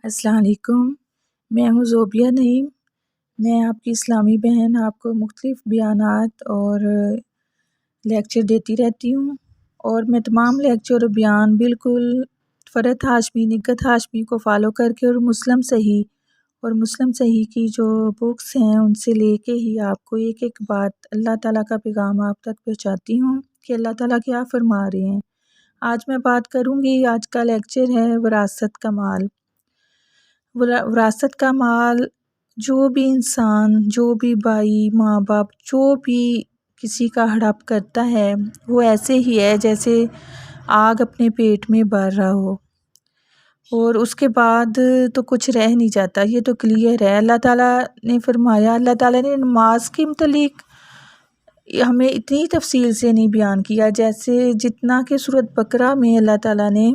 السلام علیکم، میں ہوں زوبیہ نعیم۔ میں آپ کی اسلامی بہن آپ کو مختلف بیانات اور لیکچر دیتی رہتی ہوں، اور میں تمام لیکچر و بیان بالکل فرحت ہاشمی نگہت ہاشمی کو فالو کر کے اور مسلم صحیح کی جو بکس ہیں ان سے لے کے ہی آپ کو ایک ایک بات اللہ تعالیٰ کا پیغام آپ تک پہنچاتی ہوں کہ اللہ تعالیٰ کیا فرما رہے ہیں۔ آج میں بات کروں گی، آج کا لیکچر ہے وراثت کا مال۔ وراثت کا مال جو بھی انسان، جو بھی بھائی، ماں باپ، جو بھی کسی کا ہڑپ کرتا ہے وہ ایسے ہی ہے جیسے آگ اپنے پیٹ میں بھر رہا ہو، اور اس کے بعد تو کچھ رہ نہیں جاتا۔ یہ تو کلیئر ہے۔ اللہ تعالیٰ نے فرمایا، اللہ تعالیٰ نے نماز کے متعلق ہمیں اتنی تفصیل سے نہیں بیان کیا جیسے جتنا کہ سورۃ بقرہ میں اللہ تعالیٰ نے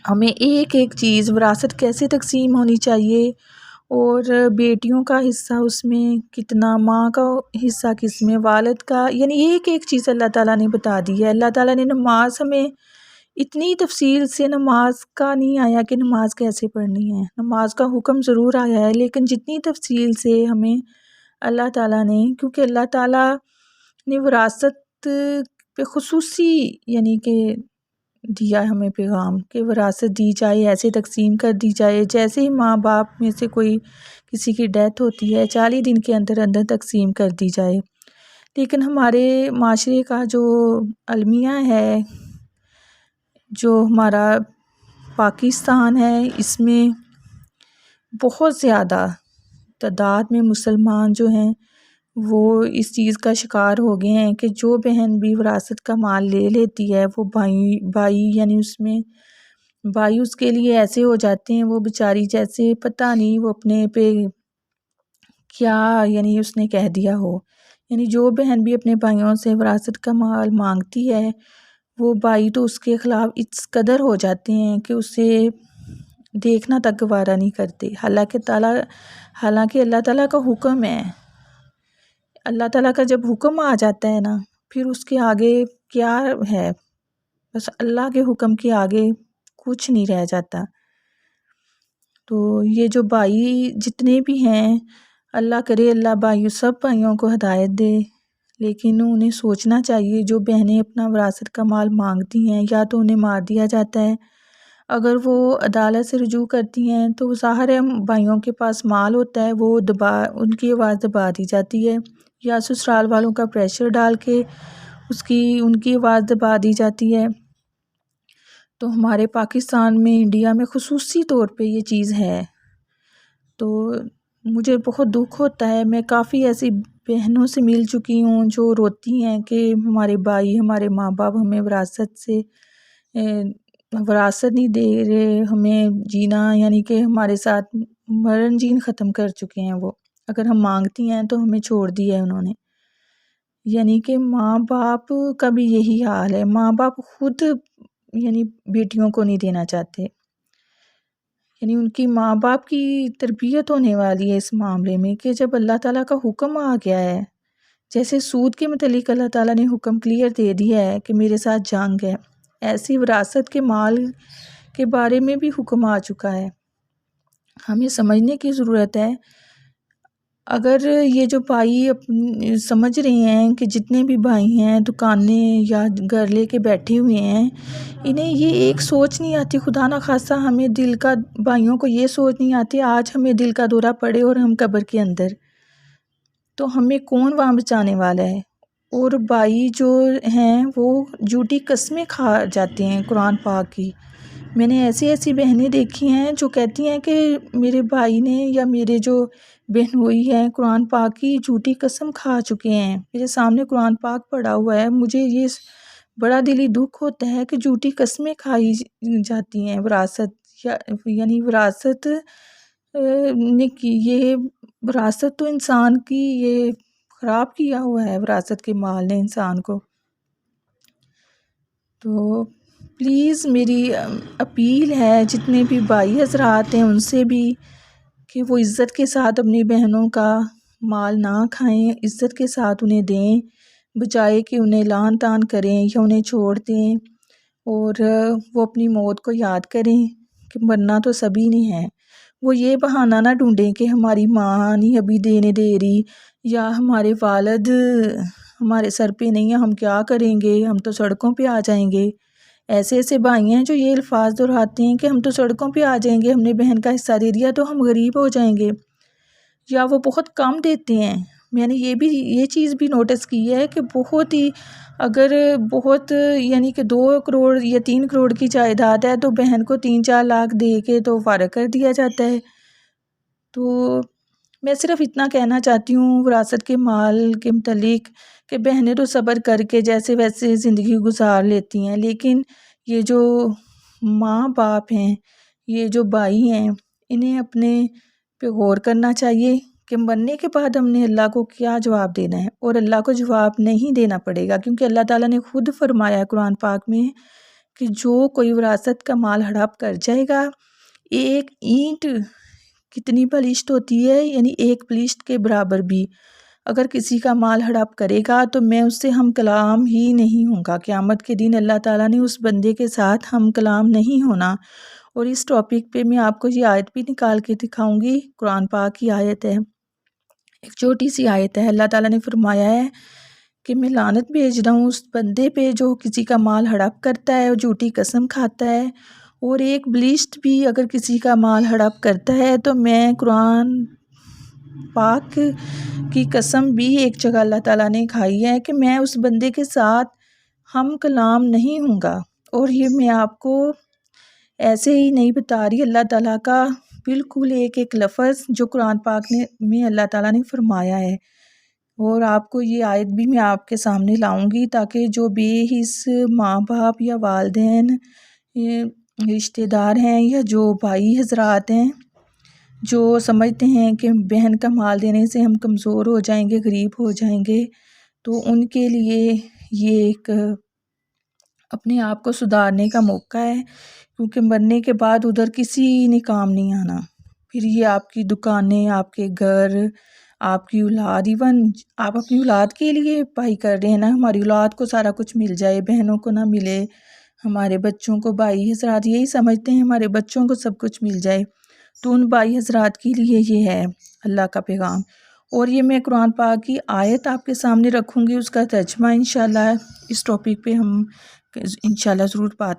ہمیں ایک ایک چیز وراثت کیسے تقسیم ہونی چاہیے، اور بیٹیوں کا حصہ اس میں کتنا، ماں کا حصہ کس میں، والد کا، یعنی ایک ایک چیز اللہ تعالیٰ نے بتا دی ہے۔ اللہ تعالیٰ نے نماز ہمیں اتنی تفصیل سے، نماز کا نہیں آیا کہ نماز کیسے پڑھنی ہے، نماز کا حکم ضرور آیا ہے لیکن جتنی تفصیل سے ہمیں اللہ تعالیٰ نے، کیونکہ اللہ تعالیٰ نے وراثت پہ خصوصی یعنی کہ دیا ہمیں پیغام کہ وراثت دی جائے، ایسے تقسیم کر دی جائے جیسے ہی ماں باپ میں سے کوئی کسی کی ڈیتھ ہوتی ہے 40 دن کے اندر اندر تقسیم کر دی جائے۔ لیکن ہمارے معاشرے کا جو المیہ ہے، جو ہمارا پاکستان ہے، اس میں بہت زیادہ تعداد میں مسلمان جو ہیں وہ اس چیز کا شکار ہو گئے ہیں کہ جو بہن بھی وراثت کا مال لے لیتی ہے وہ بھائی یعنی اس میں بھائی اس کے لیے ایسے ہو جاتے ہیں، وہ بیچاری جیسے پتہ نہیں وہ اپنے پہ کیا یعنی اس نے کہہ دیا ہو۔ یعنی جو بہن بھی اپنے بھائیوں سے وراثت کا مال مانگتی ہے وہ بھائی تو اس کے خلاف اس قدر ہو جاتے ہیں کہ اسے دیکھنا تک گوارا نہیں کرتے، حالانکہ اللہ تعالیٰ کا حکم ہے۔ اللہ تعالیٰ کا جب حکم آ جاتا ہے نا، پھر اس کے آگے کیا ہے، بس اللہ کے حکم کے آگے کچھ نہیں رہ جاتا۔ تو یہ جو بھائی جتنے بھی ہیں، اللہ کرے اللہ سب بھائیوں کو ہدایت دے، لیکن انہیں سوچنا چاہیے جو بہنیں اپنا وراثت کا مال مانگتی ہیں یا تو انہیں مار دیا جاتا ہے، اگر وہ عدالت سے رجوع کرتی ہیں تو ظاہر ہے بھائیوں کے پاس مال ہوتا ہے، وہ ان کی آواز دبا دی جاتی ہے، یا سسرال والوں کا پریشر ڈال کے ان کی آواز دبا دی جاتی ہے۔ تو ہمارے پاکستان میں، انڈیا میں خصوصی طور پہ یہ چیز ہے، تو مجھے بہت دکھ ہوتا ہے۔ میں کافی ایسی بہنوں سے مل چکی ہوں جو روتی ہیں کہ ہمارے بھائی، ہمارے ماں باپ ہمیں وراثت نہیں دے رہے، ہمیں جینا، یعنی کہ ہمارے ساتھ مرن جین ختم کر چکے ہیں وہ، اگر ہم مانگتی ہیں تو ہمیں چھوڑ دیا ہے انہوں نے۔ یعنی کہ ماں باپ کا بھی یہی حال ہے، ماں باپ خود یعنی بیٹیوں کو نہیں دینا چاہتے، یعنی ان کی ماں باپ کی تربیت ہونے والی ہے اس معاملے میں کہ جب اللہ تعالیٰ کا حکم آ گیا ہے، جیسے سود کے متعلق اللہ تعالیٰ نے حکم کلیئر دے دیا ہے کہ میرے ساتھ جنگ ہے، ایسی وراثت کے مال کے بارے میں بھی حکم آ چکا ہے۔ ہمیں سمجھنے کی ضرورت ہے، اگر یہ جو بھائی سمجھ رہے ہیں کہ جتنے بھی بھائی ہیں دکانیں یا گھر لے کے بیٹھے ہوئے ہیں، انہیں یہ ایک سوچ نہیں آتی، خدا نخواستہ ہمیں بھائیوں کو یہ سوچ نہیں آتی آج ہمیں دل کا دورہ پڑے اور ہم قبر کے اندر، تو ہمیں کون وہاں بچانے والا ہے۔ اور بھائی جو ہیں وہ جھوٹی قسمیں کھا جاتے ہیں قرآن پاک کی۔ میں نے ایسی بہنیں دیکھی ہیں جو کہتی ہیں کہ میرے بھائی نے یا میرے جو بہن ہوئی ہے قرآن پاک کی جھوٹی قسم کھا چکے ہیں، میرے سامنے قرآن پاک پڑا ہوا ہے، مجھے یہ بڑا دلی دکھ ہوتا ہے کہ جھوٹی قسمیں کھائی جاتی ہیں وراثت، یعنی وراثت یہ وراثت تو انسان کی، یہ خراب کیا ہوا ہے وراثت کے مال نے انسان کو۔ تو پلیز میری اپیل ہے جتنے بھی بھائی حضرات ہیں ان سے بھی کہ وہ عزت کے ساتھ اپنی بہنوں کا مال نہ کھائیں، عزت کے ساتھ انہیں دیں، بجائے کہ انہیں لعن طعن کریں یا انہیں چھوڑ دیں، اور وہ اپنی موت کو یاد کریں کہ مرنا تو سبھی نے ہے۔ وہ یہ بہانہ نہ ڈھونڈیں کہ ہماری ماں نہیں ابھی دینے دے رہی، یا ہمارے والد ہمارے سر پہ نہیں ہیں، ہم کیا کریں گے، ہم تو سڑکوں پہ آ جائیں گے۔ ایسے ایسے بھائی ہیں جو یہ الفاظ دہراتے ہیں کہ ہم تو سڑکوں پہ آ جائیں گے، ہم نے بہن کا حصہ دے دیا تو ہم غریب ہو جائیں گے، یا وہ بہت کم دیتے ہیں۔ میں نے یہ چیز بھی نوٹس کی ہے کہ بہت ہی، اگر بہت یعنی کہ 2 کروڑ یا 3 کروڑ کی جائیداد ہے تو بہن کو 3-4 لاکھ دے کے تو فارغ کر دیا جاتا ہے۔ تو میں صرف اتنا کہنا چاہتی ہوں وراثت کے مال کے متعلق کہ بہنیں تو صبر کر کے جیسے ویسے زندگی گزار لیتی ہیں، لیکن یہ جو ماں باپ ہیں، یہ جو بھائی ہیں، انہیں اپنے پہ غور کرنا چاہیے کہ مرنے کے بعد ہم نے اللہ کو کیا جواب دینا ہے، اور اللہ کو جواب نہیں دینا پڑے گا، کیونکہ اللہ تعالیٰ نے خود فرمایا ہے قرآن پاک میں کہ جو کوئی وراثت کا مال ہڑپ کر جائے گا، ایک اینٹ کتنی بلشت ہوتی ہے، یعنی ایک بلشت کے برابر بھی اگر کسی کا مال ہڑپ کرے گا تو میں اس سے ہم کلام ہی نہیں ہوں گا۔ قیامت کے دن اللہ تعالیٰ نے اس بندے کے ساتھ ہم کلام نہیں ہونا۔ اور اس ٹاپک پہ میں آپ کو یہ آیت بھی نکال کے دکھاؤں گی، قرآن پاک کی آیت ہے، ایک چھوٹی سی آیت ہے۔ اللہ تعالیٰ نے فرمایا ہے کہ میں لعنت بھیج رہا ہوں اس بندے پہ جو کسی کا مال ہڑپ کرتا ہے اور جھوٹی قسم کھاتا ہے، اور ایک بلشت بھی اگر کسی کا مال ہڑپ کرتا ہے تو میں قرآن پاک کی قسم بھی ایک جگہ اللہ تعالیٰ نے کھائی ہے کہ میں اس بندے کے ساتھ ہم کلام نہیں ہوں گا۔ اور یہ میں آپ کو ایسے ہی نہیں بتا رہی، اللہ تعالیٰ کا بالکل ایک ایک لفظ جو قرآن پاک میں اللہ تعالیٰ نے فرمایا ہے۔ اور آپ کو یہ آیت بھی میں آپ کے سامنے لاؤں گی تاکہ جو بے حس ماں باپ یا والدین رشتہ دار ہیں یا جو بھائی حضرات ہیں جو سمجھتے ہیں کہ بہن کا مال دینے سے ہم کمزور ہو جائیں گے، غریب ہو جائیں گے، تو ان کے لیے یہ ایک اپنے آپ کو سدھارنے کا موقع ہے، کیونکہ مرنے کے بعد ادھر کسی نے کام نہیں آنا۔ پھر یہ آپ کی دکانیں، آپ کے گھر، آپ کی اولاد، ایون آپ اپنی اولاد کے لیے پائی کر رہے ہیں نا، ہماری اولاد کو سارا کچھ مل جائے، بہنوں کو نہ ملے، ہمارے بچوں کو، بھائی حضرات یہی سمجھتے ہیں ہمارے بچوں کو سب کچھ مل جائے، تو ان بھائی حضرات کے لیے یہ ہے اللہ کا پیغام۔ اور یہ میں قرآن پاک کی آیت آپ کے سامنے رکھوں گی، اس کا ترجمہ انشاءاللہ اس ٹاپک پہ ہم انشاءاللہ ضرور بات